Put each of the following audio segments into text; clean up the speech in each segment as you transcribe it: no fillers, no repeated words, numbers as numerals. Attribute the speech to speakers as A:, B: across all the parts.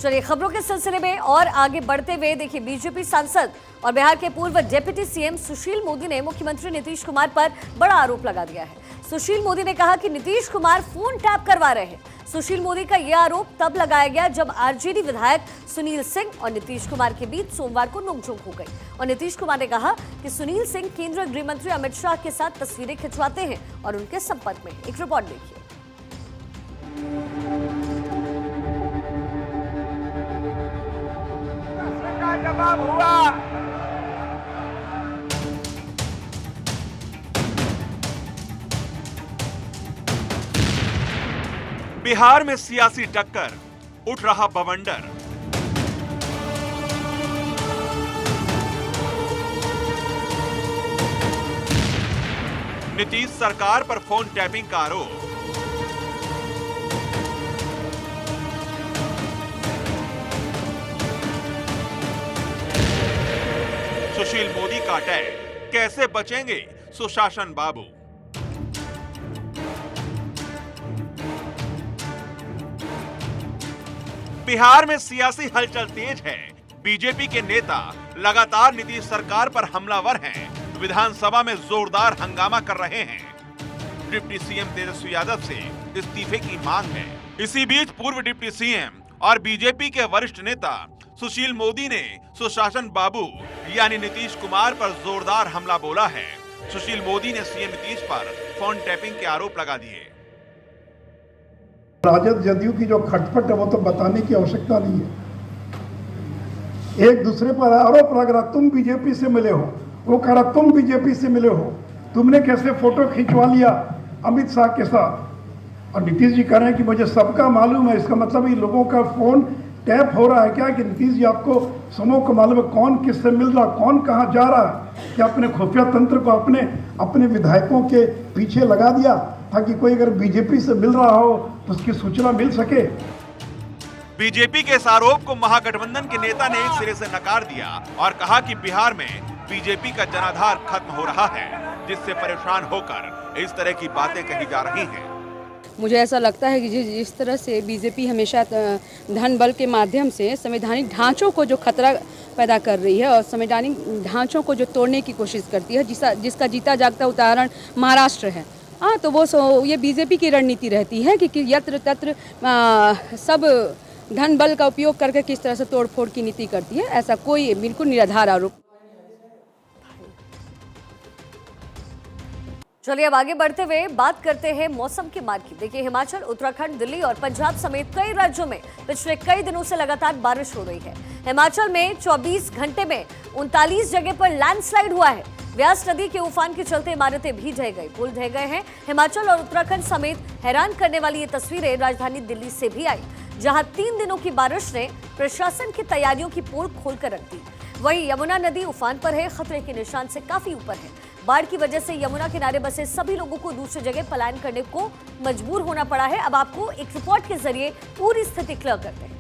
A: चलिए खबरों के सिलसिले में और आगे बढ़ते हुए देखिए, बीजेपी सांसद और बिहार के पूर्व डिप्टी सीएम सुशील मोदी ने मुख्यमंत्री नीतीश कुमार पर बड़ा आरोप लगा दिया है। सुशील मोदी ने कहा कि नीतीश कुमार फोन टैप करवा रहे हैं। सुशील मोदी का यह आरोप तब लगाया गया जब आरजेडी विधायक सुनील सिंह और नीतीश कुमार के बीच सोमवार को नोकझोंक हो गई और नीतीश कुमार ने कहा कि सुनील सिंह केंद्रीय गृह मंत्री अमित शाह के साथ तस्वीरें खिंचवाते हैं और उनके संपर्क में। एक रिपोर्ट देखिए।
B: जवाब हुआ। बिहार में सियासी टक्कर, उठ रहा बवंडर। नीतीश सरकार पर फोन टैपिंग का आरोप। सुशील मोदी का अटैक, कैसे बचेंगे सुशासन बाबू। बिहार में सियासी हलचल तेज है। बीजेपी के नेता लगातार नीतीश सरकार पर हमलावर हैं। विधानसभा में जोरदार हंगामा कर रहे हैं। डिप्टी सीएम तेजस्वी यादव से इस्तीफे की मांग है। इसी बीच पूर्व डिप्टी सीएम और बीजेपी के वरिष्ठ नेता सुशील मोदी ने सुशासन बाबू यानी नीतीश कुमार पर जोरदार हमला बोला है। सुशील मोदी ने सीएम नीतीश पर फोन टैपिंग के आरोप लगा दिए।
C: राजद जदयू की जो खटपट है वो तो बताने की आवश्यकता नहीं है। एक दूसरे पर आरोप लग रहा, तुम बीजेपी से मिले हो, वो कह रहा तुम बीजेपी से मिले हो, तुमने कैसे फोटो खिंचवा लिया अमित शाह के साथ। और नीतीश जी कह रहे हैं कि मुझे सबका मालूम है। इसका मतलब ये लोगों का फोन टैप हो रहा है क्या कि नीतीश जी आपको समूह को मालूम है कौन किससे मिल रहा, कौन कहां जा रहा है, कि अपने खुफिया तंत्र को अपने विधायकों के पीछे लगा दिया ताकि कोई अगर बीजेपी से मिल रहा हो तो उसकी सूचना मिल सके।
B: बीजेपी के इस आरोप को महागठबंधन के नेता ने एक सिरे से नकार दिया और कहा कि बिहार में बीजेपी का जनाधार खत्म हो रहा है, जिससे परेशान होकर इस तरह की बातें कही जा रही हैं।
D: मुझे ऐसा लगता है कि जिस तरह से बीजेपी हमेशा धन बल के माध्यम से संवैधानिक ढांचों को जो खतरा पैदा कर रही है और संवैधानिक ढांचों को जो तोड़ने की कोशिश करती है, जिसका जीता जागता उदाहरण महाराष्ट्र है। हाँ, तो वो ये बीजेपी की रणनीति रहती है कि यत्र तत्र सब धन बल का उपयोग करके किस तरह से तोड़फोड़ की नीति करती है। ऐसा कोई बिल्कुल निराधार आरोप।
A: चलिए अब आगे बढ़ते हुए बात करते हैं मौसम की मार की। देखिए, हिमाचल, उत्तराखंड, दिल्ली और पंजाब समेत कई राज्यों में पिछले कई दिनों से लगातार बारिश हो रही है। हिमाचल में 24 घंटे में 39 जगह पर लैंडस्लाइड हुआ है। व्यास नदी के उफान के चलते इमारतें भी ढह गई, पुल ढह गए हैं। हिमाचल और उत्तराखंड समेत हैरान करने वाली ये तस्वीरें राजधानी दिल्ली से भी आई, जहां 3 दिनों की बारिश ने प्रशासन की तैयारियों की पोल खोलकर रख दी। वहीं यमुना नदी उफान पर है, खतरे के निशान से काफी ऊपर है। बाढ़ की वजह से यमुना किनारे बसे सभी लोगों को दूसरी जगह पलायन करने को मजबूर होना पड़ा है। अब आपको एक रिपोर्ट के जरिए पूरी स्थिति क्लियर करते हैं।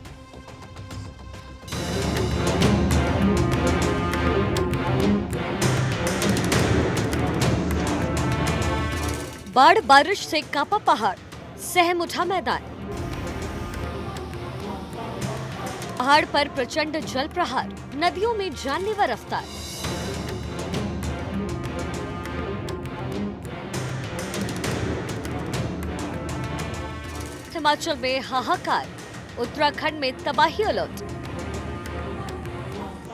A: बाढ़ बारिश से कांपा पहाड़, सहम उठा मैदान। पहाड़ पर प्रचंड जल प्रहार, नदियों में जानलेवा रफ्तार। हिमाचल में हाहाकार, उत्तराखंड में तबाही अलर्ट,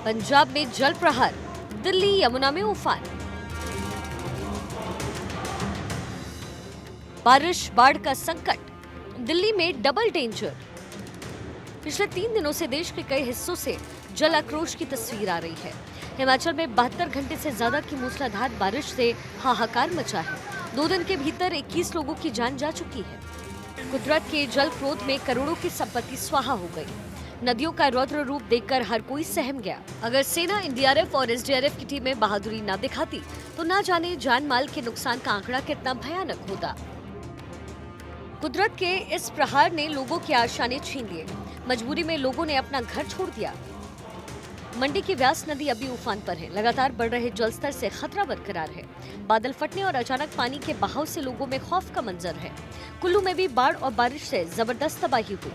A: पंजाब में जल प्रहार, दिल्ली यमुना में उफान। बारिश बाढ़ का संकट, दिल्ली में डबल डेंजर। पिछले 3 दिनों से देश के कई हिस्सों से जल आक्रोश की तस्वीर आ रही है। हिमाचल में 72 घंटे से ज्यादा की मूसलाधार बारिश से हाहाकार मचा है। 2 दिन के भीतर 21 लोगों की जान जा चुकी है। कुदरत के जल क्रोध में करोड़ों की संपत्ति स्वाहा हो गई। नदियों का रौद्र रूप देखकर हर कोई सहम गया। अगर सेना, एनडीआरएफ और एसडीआरएफ की टीमें बहादुरी न दिखाती तो न जाने जान माल के नुकसान का आंकड़ा कितना भयानक होता। कुदरत के इस प्रहार ने लोगों की आशाएं छीन लिए। मजबूरी में लोगों ने अपना घर छोड़ दिया। मंडी की व्यास नदी अभी उफान पर है। लगातार बढ़ रहे जलस्तर से खतरा बरकरार है। बादल फटने और अचानक पानी के बहाव से लोगों में खौफ का मंजर है। कुल्लू में भी बाढ़ और बारिश से जबरदस्त तबाही हुई।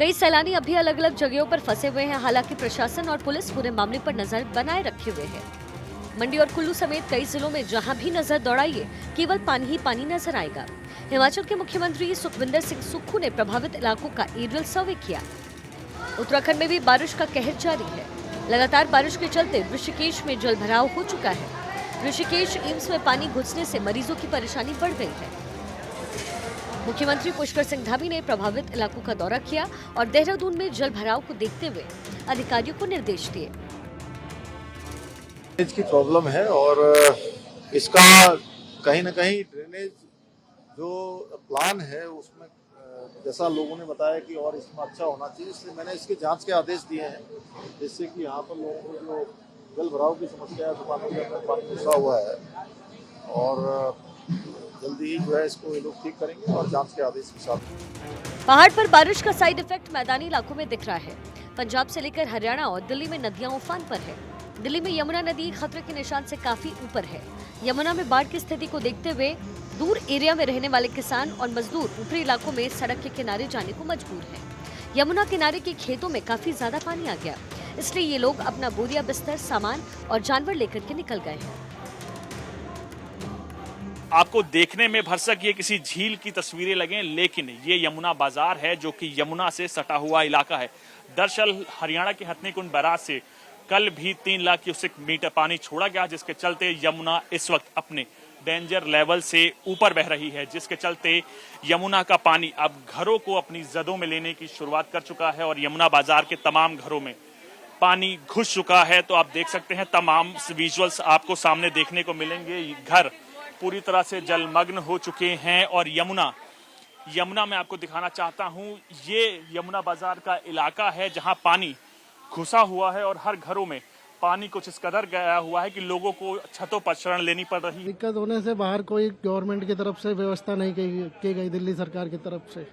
A: कई सैलानी अभी अलग अलग जगहों पर फंसे हुए हैं। हालांकि प्रशासन और पुलिस पूरे मामले पर नजर बनाए रखे हुए है। मंडी और कुल्लू समेत कई जिलों में जहां भी नजर दौड़ाइए केवल पानी ही पानी नजर आएगा। हिमाचल के मुख्यमंत्री सुखविंदर सिंह सुक्खू ने प्रभावित इलाकों का एरियल सर्वे किया। उत्तराखंड में भी बारिश का कहर जारी है। लगातार बारिश के चलते ऋषिकेश में जल भराव हो चुका है। ऋषिकेश एम्स में पानी घुसने से मरीजों की परेशानी बढ़ गई है। मुख्यमंत्री पुष्कर सिंह धामी ने प्रभावित इलाकों का दौरा किया और देहरादून में जल भराव को देखते हुए अधिकारियों को निर्देश दिए।
E: ड्रेनेज की प्रॉब्लम है और इसका कहीं ना कहीं ड्रेनेज जो प्लान है उसमें जैसा लोगों ने बताया कि और इसमें अच्छा होना चाहिए, इसलिए मैंने इसके जांच के आदेश दिए हैं, जिससे कि यहाँ पर लोगों को जो जल भराव की समस्या है, दुकानों के अंदर पानी घुसा हुआ है और जल्दी ही जो है इसको ये लोग ठीक करेंगे और जांच के आदेश के साथ।
A: पहाड़ पर बारिश का साइड इफेक्ट मैदानी इलाकों में दिख रहा है। पंजाब से लेकर हरियाणा और दिल्ली में नदियां उफान पर है। दिल्ली में यमुना नदी खतरे के निशान से काफी ऊपर है। यमुना में बाढ़ की स्थिति को देखते हुए दूर एरिया में रहने वाले किसान और मजदूर ऊपरी इलाकों में सड़क के किनारे जाने को मजबूर हैं। यमुना किनारे के खेतों में काफी ज्यादा पानी आ गया, इसलिए ये लोग अपना बोरिया बिस्तर, सामान और जानवर लेकर के निकल गए हैं।
F: आपको देखने में भरसक ये किसी झील की तस्वीरें लगें, लेकिन ये यमुना बाजार है जो कि यमुना से सटा हुआ इलाका है। दरअसल हरियाणा के हथनीकुंड बैराज से कल भी 3 लाख क्यूसेक मीटर पानी छोड़ा गया, जिसके चलते यमुना इस वक्त अपने डेंजर लेवल से ऊपर बह रही है, जिसके चलते यमुना का पानी अब घरों को अपनी जदों में लेने की शुरुआत कर चुका है और यमुना बाजार के तमाम घरों में पानी घुस चुका है। तो आप देख सकते हैं तमाम विजुअल्स आपको सामने देखने को मिलेंगे। घर पूरी तरह से जलमग्न हो चुके हैं और यमुना मैं आपको दिखाना चाहता हूं, ये यमुना बाजार का इलाका है जहां पानी घुसा हुआ है और हर घरों में पानी कुछ इस कदर गया हुआ है कि लोगों को छतों पर शरण लेनी पड़ रही है।
G: दिक्कत होने से बाहर कोई गवर्नमेंट की तरफ से व्यवस्था नहीं की गई, दिल्ली सरकार की तरफ से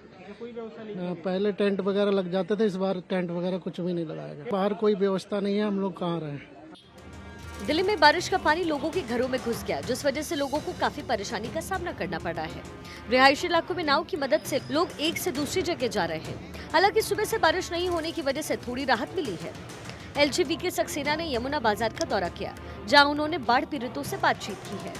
G: पहले टेंट वगैरह लग जाते थे, इस बार टेंट वगैरह कुछ भी नहीं लगाया गया। बाहर कोई व्यवस्था नहीं है, हम लोग कहाँ रहे।
A: दिल्ली में बारिश का पानी लोगों के घरों में घुस गया, जिस वजह से लोगों को काफी परेशानी का सामना करना पड़ रहा है। रिहायशी इलाकों में नाव की मदद से लोग एक से दूसरी जगह जा रहे हैं। हालांकि सुबह से बारिश नहीं होने की वजह से थोड़ी राहत मिली है। LGBK सक्सेना ने यमुना बाजार का दौरा किया, जहां उन्होंने बाढ़ पीड़ितों से बातचीत की है।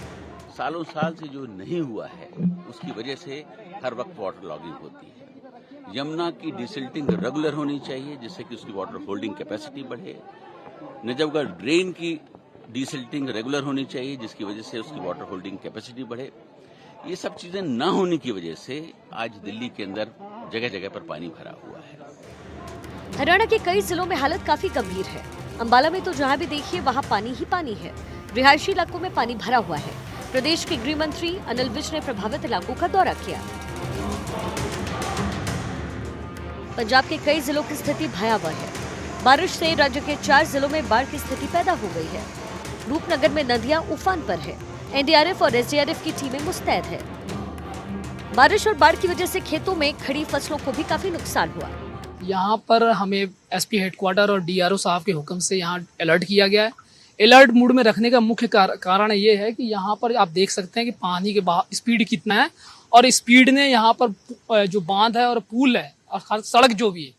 H: सालों साल से जो नहीं हुआ है उसकी वजह से हर वक्त वाटर लॉगिंग होती है। यमुना की डिसिल्टिंग रेगुलर होनी चाहिए, जिससे कि उसकी वाटर होल्डिंग कैपेसिटी बढ़े। नजफगढ़ ड्रेन की डिसिल्टिंग रेगुलर होनी चाहिए, जिसकी वजह से उसकी वाटर होल्डिंग कैपेसिटी बढ़े। ये सब चीजें न होने की वजह से आज दिल्ली के अंदर जगह जगह पर पानी भरा हुआ है।
A: हरियाणा के कई जिलों में हालत काफी गंभीर है। अंबाला में तो जहां भी देखिए वहां पानी ही पानी है। रिहायशी इलाकों में पानी भरा हुआ है। प्रदेश के गृह मंत्री अनिल विज ने प्रभावित इलाकों का दौरा किया। पंजाब के कई जिलों की स्थिति भयावह है। बारिश से राज्य के 4 जिलों में बाढ़ की स्थिति पैदा हो गई है। रूपनगर में नदियां उफान पर है। NDRF और SDRF की टीमें मुस्तैद है। बारिश और बाढ़ की वजह से खेतों में खड़ी फसलों को भी काफी नुकसान हुआ।
I: यहाँ पर हमें SP हेडक्वार्टर और DRO साहब के हुक्म से यहाँ अलर्ट किया गया है। अलर्ट मूड में रखने का मुख्य कारण ये है कि यहाँ पर आप देख सकते हैं कि पानी के स्पीड कितना है और स्पीड ने यहाँ पर जो बांध है और पुल है और सड़क जो भी है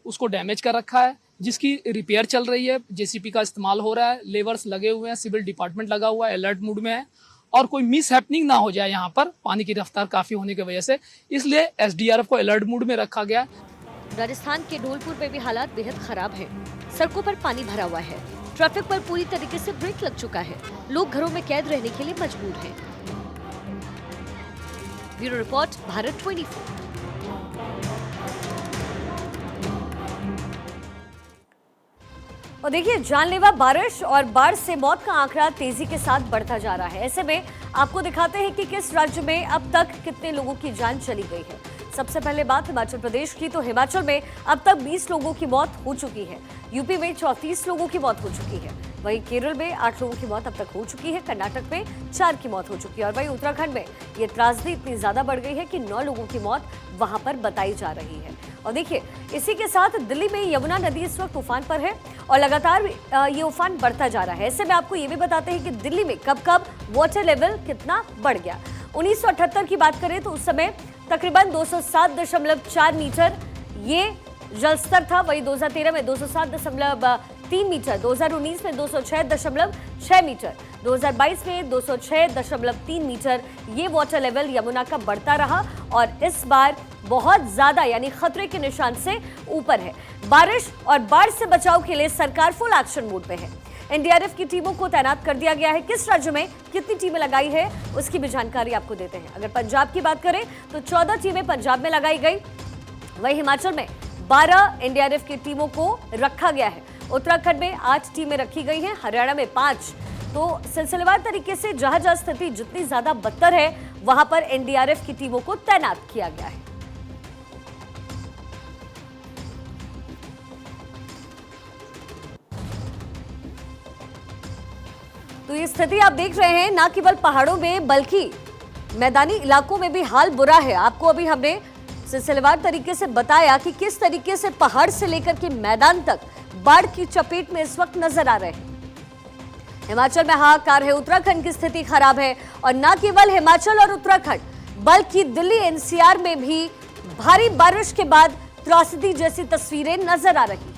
I: उसको डैमेज कर रखा है, जिसकी रिपेयर चल रही है। JCB का इस्तेमाल हो रहा है, लेबर्स लगे हुए हैं, सिविल डिपार्टमेंट लगा हुआ है, अलर्ट मूड में है और कोई मिस हैपनिंग ना हो जाए यहाँ पर पानी की रफ्तार काफी होने की वजह से, इसलिए SDRF को अलर्ट मूड में रखा गया।
A: राजस्थान के धौलपुर में भी हालात बेहद खराब है। सड़कों पर पानी भरा हुआ है। ट्रैफिक पर पूरी तरीके से ब्रेक लग चुका है। लोग घरों में कैद रहने के लिए मजबूर हैं। Bureau report, Bharat 24। और देखिए, जानलेवा बारिश और बाढ़ से मौत का आंकड़ा तेजी के साथ बढ़ता जा रहा है। ऐसे में आपको दिखाते हैं कि किस राज्य में अब तक कितने लोगों की जान चली गई है। सबसे पहले बात हिमाचल प्रदेश की, तो हिमाचल में अब तक 20 लोगों की मौत हो चुकी है। यूपी में 34 लोगों की मौत हो चुकी है। वहीं केरल में 8 लोगों की मौत अब तक हो चुकी है। कर्नाटक में 4 की मौत हो चुकी है और वहीं उत्तराखंड में ये त्रासदी इतनी ज्यादा बढ़ गई है कि 9 लोगों की मौत वहां पर बताई जा रही है। और देखिए, इसी के साथ दिल्ली में यमुना नदी इस वक्त उफान पर है और लगातार ये उफान बढ़ता जा रहा है। ऐसे में आपको ये भी बताते हैं कि दिल्ली में कब कब वाटर लेवल कितना बढ़ गया। 1978 की बात करें तो उस समय तकरीबन 207.4 मीटर ये जलस्तर था, वही 2013 में 207.3 मीटर, 2019 में 206.6 मीटर, 2022 में 206.3 मीटर ये वाटर लेवल यमुना का बढ़ता रहा और इस बार बहुत ज्यादा यानी खतरे के निशान से ऊपर है। बारिश और बाढ़ से बचाव के लिए सरकार फुल एक्शन मोड पे है। एनडीआरएफ की टीमों को तैनात कर दिया गया है। किस राज्य में कितनी टीमें लगाई है उसकी भी जानकारी आपको देते हैं। अगर पंजाब की बात करें तो 14 टीमें पंजाब में लगाई गई, वहीं हिमाचल में 12 एनडीआरएफ की टीमों को रखा गया है। उत्तराखंड में 8 टीमें रखी गई हैं, हरियाणा में 5। तो सिलसिलेवार तरीके से जहां जहां स्थिति जितनी ज्यादा बदतर है वहां पर एनडीआरएफ की टीमों को तैनात किया गया है। तो ये स्थिति आप देख रहे हैं ना केवल पहाड़ों में बल्कि मैदानी इलाकों में भी हाल बुरा है। आपको अभी हमने सिलसिलेवार तरीके से बताया कि किस तरीके से पहाड़ से लेकर के मैदान तक बाढ़ की चपेट में इस वक्त नजर आ रहे हैं। हिमाचल में हाहाकार है, उत्तराखंड की स्थिति खराब है और न केवल हिमाचल और उत्तराखंड बल्कि दिल्ली एनसीआर में भी भारी बारिश के बाद त्रासदी जैसी तस्वीरें नजर आ रही।